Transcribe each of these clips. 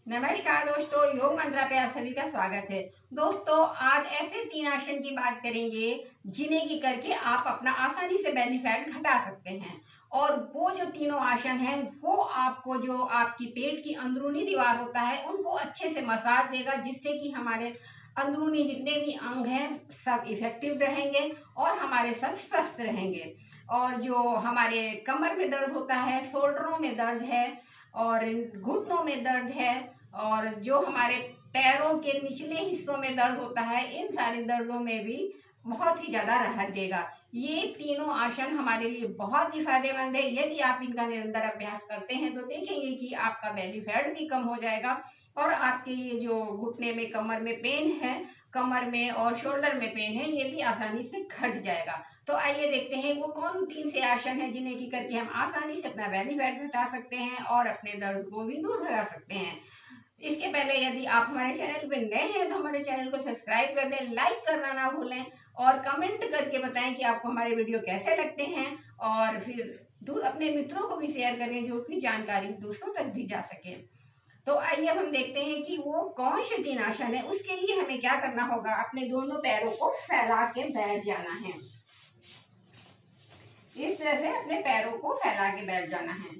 नमस्कार दोस्तों, योग मंत्रा पे आप सभी का स्वागत है। दोस्तों, आज ऐसे 3 आसन की बात करेंगे जिन्हें की करके आप अपना आसानी से बेली फैट घटा सकते हैं। और वो जो तीनों आसन हैं वो आपको जो आपकी पेट की अंदरूनी दीवार होता है उनको अच्छे से मसाज देगा, जिससे कि हमारे अंदरूनी जितने भी अंग हैं सब इफेक्टिव रहेंगे और हमारे सब स्वस्थ रहेंगे। और जो हमारे कमर में दर्द होता है, शोल्डरों में दर्द है और घुटनों में दर्द है और जो हमारे पैरों के निचले हिस्सों में दर्द होता है, इन सारे दर्दों में भी बहुत ही ज्यादा राहत देगा। ये तीनों आसन हमारे लिए बहुत ही फायदेमंद है। यदि आप इनका निरंतर अभ्यास करते हैं तो देखेंगे कि आपका बेली फैट भी कम हो जाएगा और आपके ये जो घुटने में कमर में पेन है, कमर में और शोल्डर में पेन है, ये भी आसानी से घट जाएगा। तो आइए देखते हैं वो कौन 3 से आसन है जिन्हें की करके हम आसानी से अपना बेली फैट घटा सकते हैं और अपने दर्द को भी दूर भगा सकते हैं। इसके पहले यदि आप हमारे चैनल पे नए हैं तो हमारे चैनल को सब्सक्राइब कर दें, लाइक करना ना भूलें और कमेंट करके बताएं कि आपको हमारे वीडियो कैसे लगते हैं। और फिर अपने मित्रों को भी शेयर करें जो कि जानकारी दूसरों तक भी जा सके। तो आइए अब हम देखते हैं कि वो कौन से 3 आसन है। उसके लिए हमें क्या करना होगा, अपने दोनों पैरों को फैला के बैठ जाना है। इस तरह से अपने पैरों को फैला के बैठ जाना है।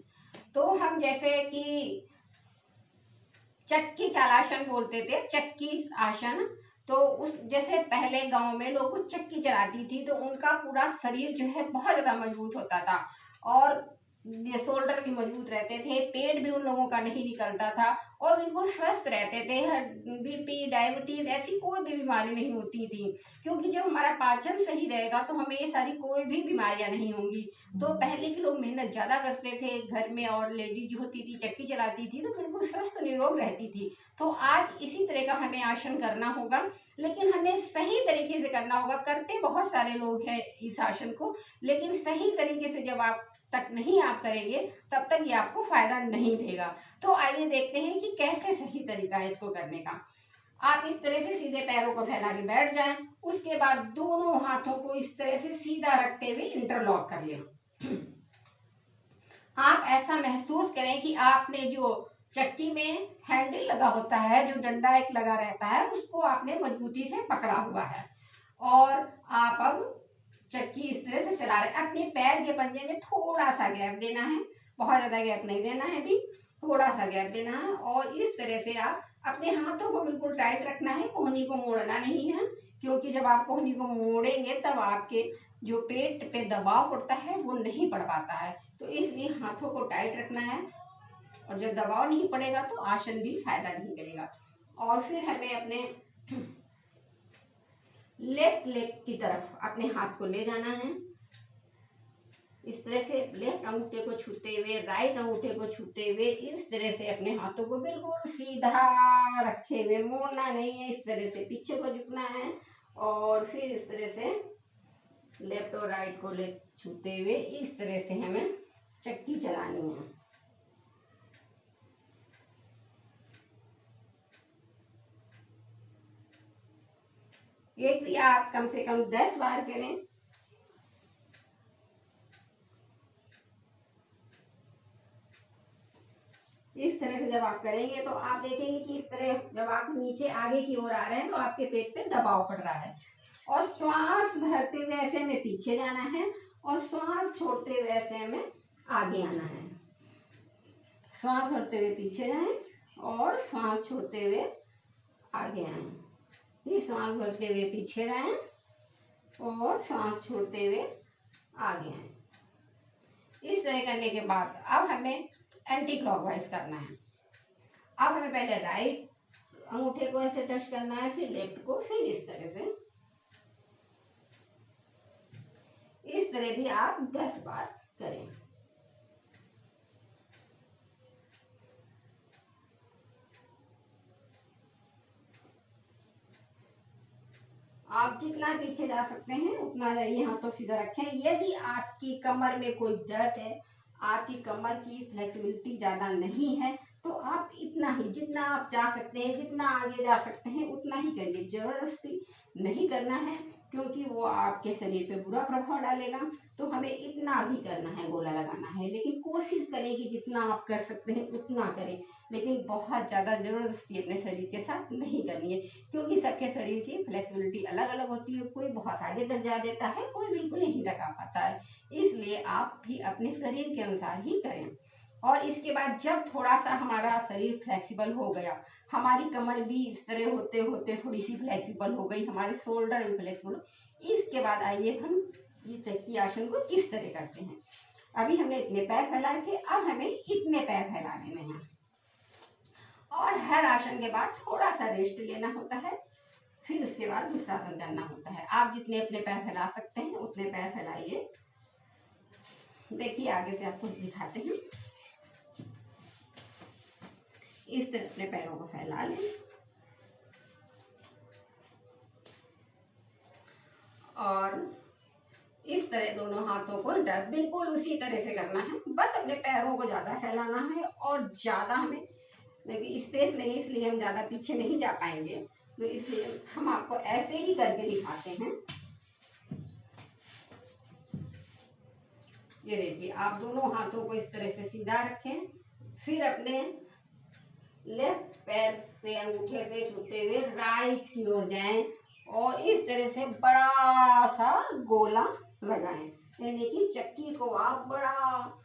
तो हम जैसे कि चक्की चालासन बोलते थे, चक्की आसन। तो उस जैसे पहले गांव में लोग चक्की चलाती थी तो उनका पूरा शरीर जो है बहुत ज्यादा मजबूत होता था और ये शोल्डर भी मजबूत रहते थे, पेट भी उन लोगों का नहीं निकलता था और बिल्कुल स्वस्थ रहते थे। हर बीपी डायबिटीज ऐसी कोई भी बीमारी नहीं होती थी, क्योंकि जब हमारा पाचन सही रहेगा तो हमें ये सारी कोई भी बीमारियां नहीं होंगी। तो पहले के लोग मेहनत ज्यादा करते थे घर में और लेडीज जो होती थी चक्की चलाती थी तो बिल्कुल स्वस्थ निरोग रहती थी। तो आज इसी तरह का हमें आसन करना होगा, लेकिन हमें सही तरीके से करना होगा। करते बहुत सारे लोग हैं इस आसन को, लेकिन सही तरीके से जब आप तक नहीं आप करेंगे तब तक ये आपको फायदा नहीं देगा। तो आइए देखते हैं कि कैसे सही तरीका है इसको करने का। आप इस तरह से सीधे पैरों को फैला के बैठ जाएं। उसके बाद दोनों हाथों को इस तरह से सीधा रखते हुए इंटरलॉक कर लें। आप ऐसा महसूस करें कि आपने जो चक्की में हैंडल लगा होता है, जो डंडा एक लगा रहता है, उसको आपने मजबूती से पकड़ा हुआ है और आप अब चक्की इस तरह से चला रहे। अपने पैर के पंजे में थोड़ा सा गैप देना है, बहुत ज्यादा गैप नहीं देना है, भी थोड़ा सा गैप देना है और इस तरह से आप अपने हाथों को बिल्कुल टाइट रखना है, कोहनी को मोड़ना नहीं है, क्योंकि जब आप कोहनी को मोड़ेंगे तब आपके जो पेट पे दबाव पड़ता है वो नहीं पड़ पाता है। तो इसलिए हाथों को टाइट रखना है और जब दबाव नहीं पड़ेगा तो आसन भी फायदा नहीं करेगा। और फिर हमें अपने लेफ्ट लेग की तरफ अपने हाथ को ले जाना है। इस तरह से लेफ्ट अंगूठे को छूते हुए, राइट अंगूठे को छूते हुए, इस तरह से अपने हाथों को बिल्कुल सीधा रखे हुए, मोड़ना नहीं है, इस तरह से पीछे को झुकना है और फिर इस तरह से लेफ्ट और राइट को ले छूते हुए इस तरह से हमें चक्की चलानी है। ये क्रिया आप कम से कम 10 बार करें। इस तरह से जब आप करेंगे तो आप देखेंगे कि इस तरह जब आप नीचे आगे की ओर आ रहे हैं तो आपके पेट पे दबाव पड़ रहा है और श्वास भरते हुए ऐसे हमें पीछे जाना है और श्वास छोड़ते हुए ऐसे हमें आगे आना है। श्वास भरते हुए पीछे जाएं और श्वास छोड़ते हुए आगे आए। ये श्वास भरते हुए पीछे जाएं और श्वास छोड़ते हुए आगे आए। इस तरह करने के बाद अब हमें एंटी क्लॉकवाइज करना है। अब हमें पहले राइट अंगूठे को ऐसे टच करना है, फिर लेफ्ट को, फिर इस तरह से। इस तरह भी आप 10 बार करें। आप जितना पीछे जा सकते हैं उतना जाइए, हाथों सीधा रखें। यदि आपकी कमर में कोई दर्द है, आपकी कमर की फ्लेक्सिबिलिटी ज्यादा नहीं है, तो आप इतना ही, जितना आप जा सकते हैं, जितना आगे जा सकते हैं उतना ही करिए। जबरदस्ती नहीं करना है, क्योंकि वो आपके शरीर पे बुरा प्रभाव डालेगा। तो हमें इतना भी करना है, गोला लगाना है, लेकिन कोशिश करें कि जितना आप कर सकते हैं उतना करें, लेकिन बहुत ज़्यादा ज़बरदस्ती अपने शरीर के साथ नहीं करनी है, क्योंकि सबके शरीर की फ्लेक्सिबिलिटी अलग अलग होती है। कोई बहुत आगे तक जा देता है, कोई बिल्कुल नहीं लगा पाता है। इसलिए आप भी अपने शरीर के अनुसार ही करें। और इसके बाद जब थोड़ा सा हमारा शरीर फ्लेक्सिबल हो गया, हमारी कमर भी इस तरह होते होते थोड़ी सी फ्लेक्सिबल हो गई, हमारे शोल्डर भी फ्लेक्सिबल, इसके बाद आइए हम ये चक्की आसन को किस तरह करते हैं। अभी हमने इतने पैर फैलाए थे, अब हमें इतने पैर फैला देने हैं। और हर आसन के बाद थोड़ा सा रेस्ट लेना होता है, फिर उसके बाद दूसरा आसन करना होता है। आप जितने अपने पैर फैला सकते हैं उतने पैर फैलाइए। देखिए आगे से आपको दिखाते हैं। इस तरह अपने पैरों को फैला लें और इस तरह दोनों हाथों को बिल्कुल उसी तरह से करना है। बस अपने पैरों को ज्यादा फैलाना है और ज्यादा हमें देखिए स्पेस नहीं, इसलिए हम ज्यादा पीछे नहीं जा पाएंगे, तो इसलिए हम आपको ऐसे ही करके दिखाते हैं। ये देखिए, आप दोनों हाथों को इस तरह से सीधा रखें, फिर अपने लेफ्ट पैर से अंगूठे से छूते हुए राइट की ओर जाएं और इस तरह से बड़ा सा गोला लगाएं, यानी कि चक्की को आप बड़ा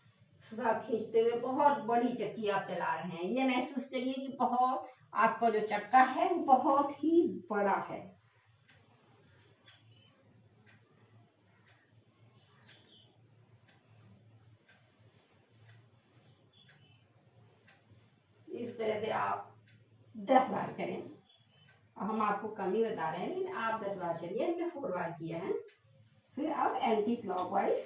खींचते हुए बहुत बड़ी चक्की आप चला रहे हैं। ये महसूस करिए कि बहुत आपका जो चक्का है बहुत ही बड़ा है। इस तरह से आप 10 बार करें। हम आपको कम ही बता रहे हैं, लेकिन आप 10 बार करिए। हमने 4 बार किया है। फिर अब एंटी क्लॉकवाइज,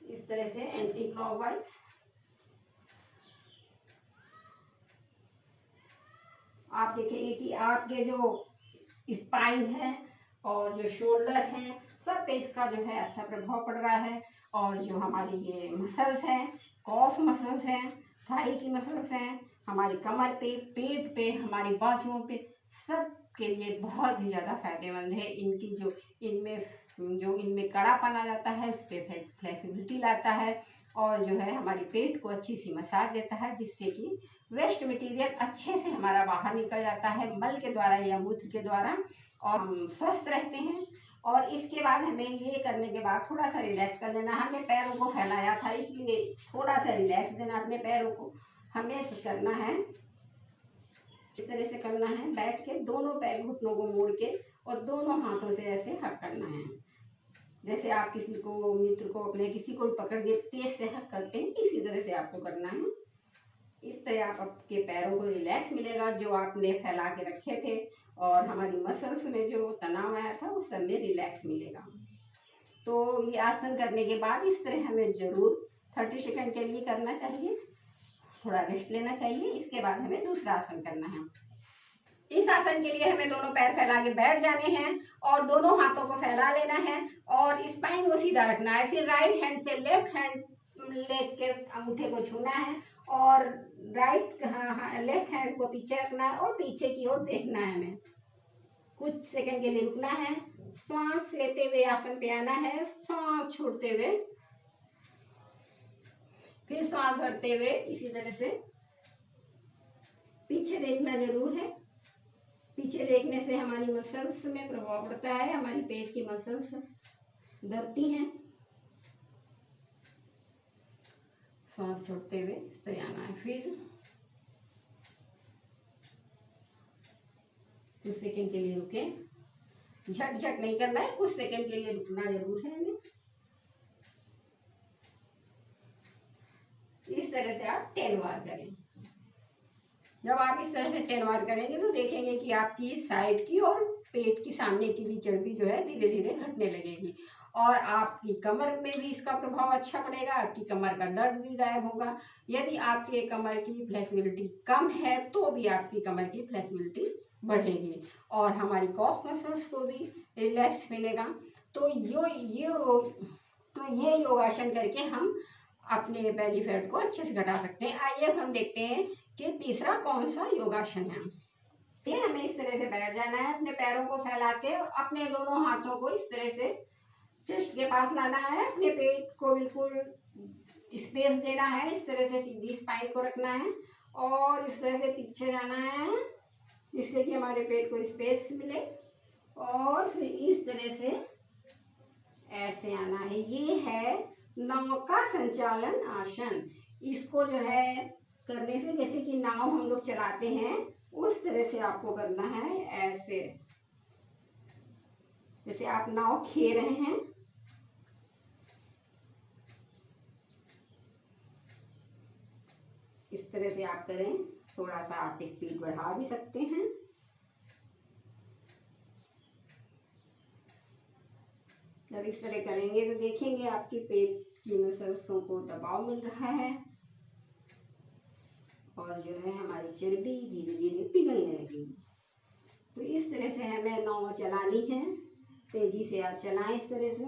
इस तरह से एंटी क्लॉकवाइज। आप देखेंगे कि आपके जो स्पाइन है और जो शोल्डर है सब पे इसका जो है अच्छा प्रभाव पड़ रहा है। और जो हमारी ये मसल्स हैं, कॉफ मसल्स हैं, थाई की मसल्स हैं, हमारी कमर पे, पेट पे, हमारी बाजुओं पे, सब के लिए बहुत ही ज़्यादा फायदेमंद है। इनकी जो इनमें कड़ापन आ जाता है उस पर फ्लेक्सिबिलिटी लाता है और जो है हमारी पेट को अच्छी सी मसाज देता है, जिससे कि वेस्ट मटेरियल अच्छे से हमारा बाहर निकल जाता है मल के द्वारा या मूत्र के द्वारा, और हम स्वस्थ रहते हैं। और इसके बाद हमें ये करने के बाद थोड़ा सा रिलैक्स कर लेना। हमने पैरों को फैलाया था, इसलिए थोड़ा सा रिलैक्स देना अपने पैरों को। हमें करना है इस तरह से करना है, बैठ के दोनों पैर घुटनों को मोड़ के और दोनों हाथों से ऐसे हक करना है। जैसे आप किसी को, मित्र को, अपने किसी को भी पकड़ के तेज से हक करते हैं, इसी तरह से आपको करना है। इस तरह आप आपके पैरों को रिलैक्स मिलेगा जो आपने फैला के रखे थे, और हमारी मसल्स में जो तनाव आया था उस सब में रिलैक्स मिलेगा। तो ये आसन करने के बाद इस तरह हमें जरूर 30 सेकंड के लिए करना चाहिए, थोड़ा रेस्ट लेना चाहिए। इसके बाद हमें दूसरा आसन करना है। इस आसन के लिए हमें दोनों पैर फैला के बैठ जाने हैं और दोनों हाथों को फैला लेना है और स्पाइन को सीधा रखना है। फिर राइट हैंड से लेफ्ट हैंड लेग के अंगूठे को छूना है और लेफ्ट हैंड को पीछे रखना है और पीछे की ओर देखना है। हमें कुछ सेकंड के लिए रुकना है, श्वास लेते हुए आसन पे आना है, श्वास छोड़ते हुए, फिर श्वास भरते हुए इसी तरह से। पीछे देखना जरूर है, पीछे देखने से हमारी मसल्स में प्रभाव पड़ता है, हमारी पेट की मसल्स दबती हैं। सांस छोड़ते हुए इस तरह आना है। फिर कुछ सेकंड के लिए रुके, झट झट नहीं करना है, कुछ सेकंड के लिए रुकना जरूर है हमें। इस तरह से आप 10 बार करें। जब आप इस तरह से 10 बार करेंगे तो देखेंगे कि आपकी साइड की और पेट की सामने की भी चर्बी जो है धीरे धीरे घटने लगेगी और आपकी कमर में भी इसका प्रभाव अच्छा पड़ेगा। आपकी कमर का दर्द भी गायब होगा। यदि आपके कमर की फ्लेक्सिबिलिटी कम है तो भी आपकी कमर की फ्लेक्सिबिलिटी बढ़ेगी और हमारी कॉफ मसल्स को भी रिलैक्स मिलेगा। तो ये योगासन करके हम अपने बेली फैट को अच्छे से घटा सकते हैं। आइए हम देखते हैं कि तीसरा कौन सा योगासन है। ये हमें इस तरह से बैठ जाना है, अपने पैरों को फैला के और अपने दोनों हाथों को इस तरह से चेस्ट के पास लाना है, अपने पेट को बिल्कुल स्पेस देना है, इस तरह से सीधी स्पाइन को रखना है और इस तरह से पीछे जाना है जिससे कि हमारे पेट को स्पेस मिले और फिर इस तरह से ऐसे आना है। ये है नौका संचालन आसन। इसको जो है करने से जैसे कि नाव हम लोग चलाते हैं उस तरह से आपको करना है, ऐसे जैसे आप नाव खे रहे हैं। इस तरह से आप करें, थोड़ा सा आप स्पीड बढ़ा भी सकते हैं। जब इस तरह करेंगे तो देखेंगे आपकी पेट की नसों को दबाव मिल रहा है और जो है हमारी चर्बी धीरे धीरे पिघलने लगेगी। तो इस तरह से हमें नाव चलानी है, तेजी से आप चलाएं इस तरह से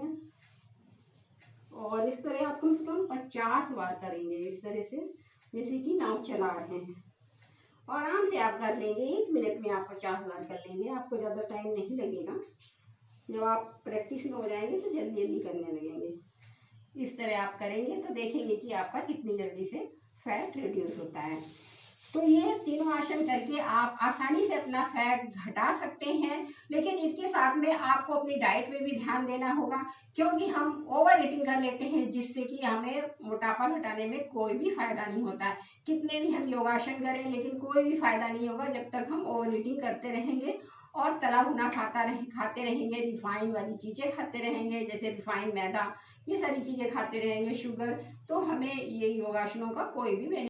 और इस तरह आप कम से कम 50 बार करेंगे इस तरह से जैसे कि नाव चला रहे हैं। और आराम से आप कर लेंगे, 1 मिनट में आप 50 बार कर लेंगे, आपको ज़्यादा टाइम नहीं लगेगा। जब आप प्रैक्टिस में हो जाएंगे तो जल्दी जल्दी करने लगेंगे। इस तरह आप करेंगे तो देखेंगे कि आपका कितनी जल्दी से फैट रिड्यूस होता है। तो ये तीनों आसन करके आप आसानी से अपना फैट घटा सकते हैं, लेकिन इसके साथ में आपको अपनी डाइट में भी ध्यान देना होगा क्योंकि हम ओवर ईटिंग कर लेते हैं जिससे कि हमें मोटापा घटाने में कोई भी फायदा नहीं होता है। कितने भी हम योगासन करें लेकिन कोई भी फायदा नहीं होगा जब तक हम ओवर ईटिंग करते रहेंगे और तला भुना खाते रहेंगे, रिफाइन वाली चीजें खाते रहेंगे जैसे रिफाइन मैदा, ये सारी चीजें खाते रहेंगे, शुगर, तो हमें ये योगासनों का कोई भी